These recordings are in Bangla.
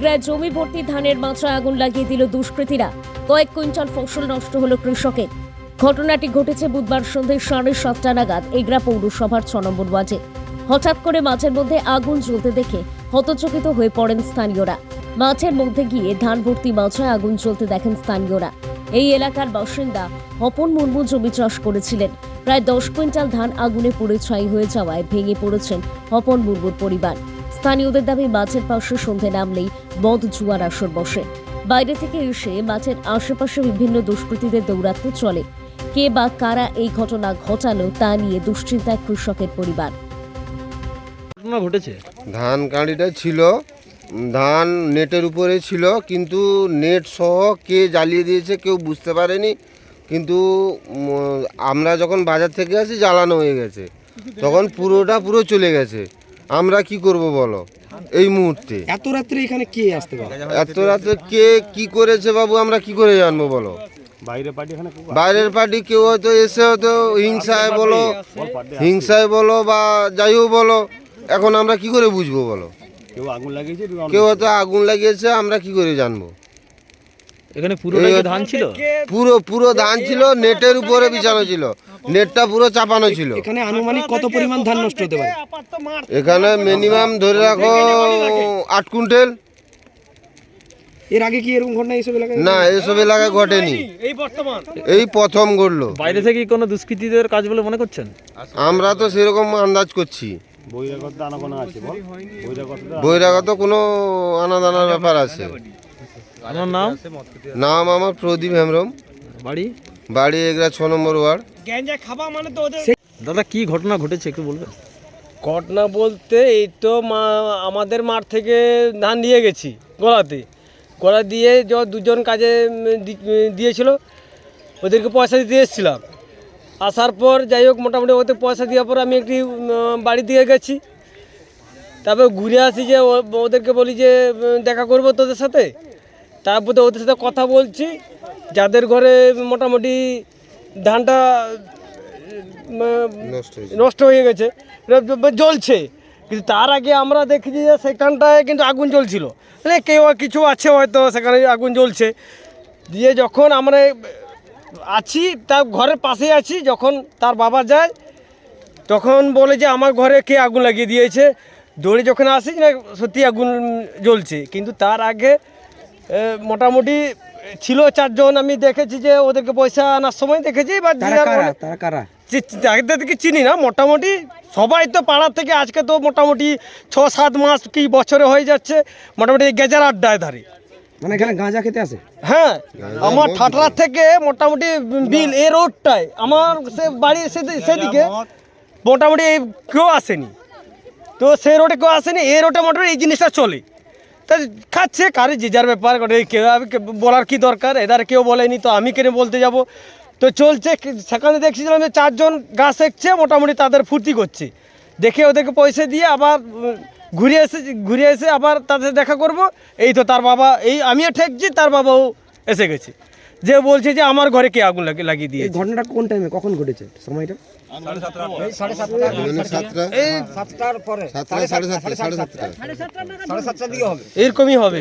প্রায় জমি ভর্তি ধানের মাচায় আগুন লাগিয়ে দিল দুষ্কৃতীরা। কয়েক কুইন্টাল ফসল নষ্ট হলো কৃষকের। ঘটনাটি ঘটেছে বুধবার সন্ধ্যে 7:30 নাগাদ এগরা পৌরসভার 6 নম্বর ওয়ার্ডে। হঠাৎ করে মাছের মধ্যে আগুন জ্বলতে দেখে হতচকিত হয়ে পড়েন স্থানীয়রা। মাছের মধ্যে গিয়ে ধান ভর্তি মাচায় আগুন জ্বলতে দেখেন স্থানীয়রা। এই এলাকার বাসিন্দা হপন মুর্মু জমি চাষ করেছিলেন। প্রায় 10 কুইন্টাল ধান আগুনে পুড়ে ছাই হয়ে যাওয়ায় ভেঙে পড়েছেন হপন মুর্মুর পরিবার। স্থানীয়দের দাবি মাছের পাশে সন্ধে নামলেই মদ জুয়ার আসর বসে। বাইরে থেকে এসে মাছের আশেপাশে বিভিন্ন দুষ্কৃতীদের দৌরাত্ম্য চলে। কে বা কারা এই ঘটনা ঘটালো তা নিয়ে দুশ্চিন্তায় কৃষকের পরিবার। ঘটনা ঘটেছে ধান কাঁড়িটা ছিল, ধান নেটের উপরে ছিল, কিন্তু নেট সহ কে জ্বালিয়ে দিয়েছে কেউ বুঝতে পারেনি। কিন্তু আমরা যখন বাজার থেকে আসি জ্বালানো হয়ে গেছে, তখন পুরো চলে গেছে। আমরা কি করব বলো এই মুহূর্তে? এত রাত্রে এখানে কে আসতে পারে? এত রাতে কে কি করেছে বাবু আমরা কি করে জানবো বলো? বাইরের পার্টি কেউ হয়তো এসে হয়তো হিংসায় বলো বা যাই হোক বলো, এখন আমরা কি করে বুঝবো বলো? কেউ হয়তো আগুন লাগিয়েছে, আমরা কি করে জানবো? এখানে পুরো ধান ছিল, পুরো ধান ছিল, নেটের উপরে বিছানো ছিল, নেটটা পুরো চাপানো ছিল। এখানে আনুমানিক কত পরিমাণ ধান নষ্ট হতে পারে? এখানে মিনিমাম ধরে রাখো 8 কুইন্টাল। এর আগে কি এরকম ঘটনা এইসব এলাকায়? না, এসব এলাকায় ঘটেনি, এই প্রথম ঘটলো। বাইরে থেকে কোনো দুষ্কৃতীদের কাজ বলে মনে করছেন? আমরা তো সেরকম আন্দাজ করছি, বহিরাগত কোনো আনাদানার ব্যাপার আছে। আমার নাম আমার প্রদীপ হেমব্রম, বাড়ি এগরা 6 নম্বর ওয়ার্ড। দাদা কি ঘটনা ঘটেছে একটু বলবেন? ঘটনা বলতে এই তো আমাদের মাঠ থেকে ধান নিয়ে গেছি গোলা দিয়ে দুজন কাজে দিয়েছিল, ওদেরকে পয়সা দিতে এসেছিলাম। আসার পর যাই হোক মোটামুটি ওদের পয়সা দেওয়ার পর আমি একটি বাড়ি দিয়ে গেছি। তারপর ঘুরে আসি, যে ওদেরকে বলি যে দেখা করবো তোদের সাথে। তারপর ওদের সাথে কথা বলছি, যাদের ঘরে মোটামুটি ধানটা নষ্ট হয়ে গেছে, জ্বলছে, কিন্তু তার আগে আমরা দেখেছি যে সেখানটায় কিন্তু আগুন জ্বলছিল, মানে কেউ কিছু আছে হয়তো সেখানে আগুন জ্বলছে। দিয়ে যখন আমরা আছি তার ঘরের পাশেই আছি, যখন তার বাবা যায় তখন বলে যে আমার ঘরে কে আগুন লাগিয়ে দিয়েছে। দৌড়ে যখন আসি না সত্যি আগুন জ্বলছে, কিন্তু তার আগে মোটামুটি ছিল 4 জন। আমি দেখেছি যে ওদেরকে পয়সা আনার সময় দেখেছি, বা তাদেরকে চিনি না। মোটামুটি সবাই তো পাড়ার থেকে আজকে তো মোটামুটি 6-7 মাস কি বছরে হয়ে যাচ্ছে মোটামুটি গেজার আড্ডায় ধারে, মানে এখানে গাঁজা খেতে আসে। হ্যাঁ, আমার ঠাটরা থেকে মোটামুটি বিল এই রোডটায় আমার সে বাড়ি সেদিকে মোটামুটি কেউ আসেনি, তো সেই রোডে কেউ আসেনি, এই রোডে মোটামুটি এই জিনিসটা চলে। তা খাচ্ছে কারে যে যার ব্যাপার, কেউ বলার কি দরকার, এদার কেউ বলেনি তো আমি কেন বলতে যাব। তো চলছে, সেখানে দেখছিলাম যে 4 জন গাছ একছে, মোটামুটি তাদের ফুর্তি করছে দেখে ওদেরকে পয়সা দিয়ে আবার ঘুরে এসে আবার তাদের দেখা করব। এই তো তার বাবা, এই আমিও ঠেকছি, তার বাবাও এসে গেছে, যে বলছে যে আমার ঘরে কে আগুন লাগিয়ে দিয়েছে। ঘটনাটা কোন টাইমে কখন ঘটেছে সময়টা? এরকমই হবে।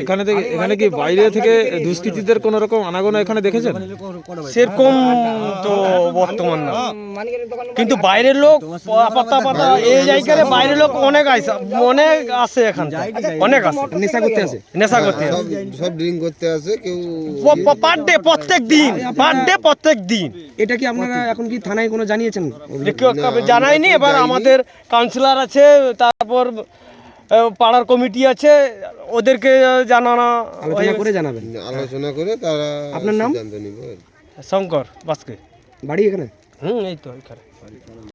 এখানে কি বাইরে থেকে দুষ্কৃতীদের কোন রকম আনাগোনা এখানে দেখেছেন? সেরকম তো বর্তমান না, কিন্তু বাইরের লোক এই জায়গায় বাইরের লোক অনেক আসে, এখান অনেক আসে নেশা করতে আসে, সব ড্রিঙ্ক করতে আসে, কেউ পার ডে প্রত্যেক দিন। এটা কি আপনারা এখন কি থানায় কোনো জানিয়েছেন? জানাইনি, এবার আমাদের কাউন্সিলর আছে, তারপর পাড়ার কমিটি আছে, ওদেরকে আলোচনা করে তারা। আপনার নাম? শঙ্কর বাসকে। বাড়ি এখানে? এই তো এখানে।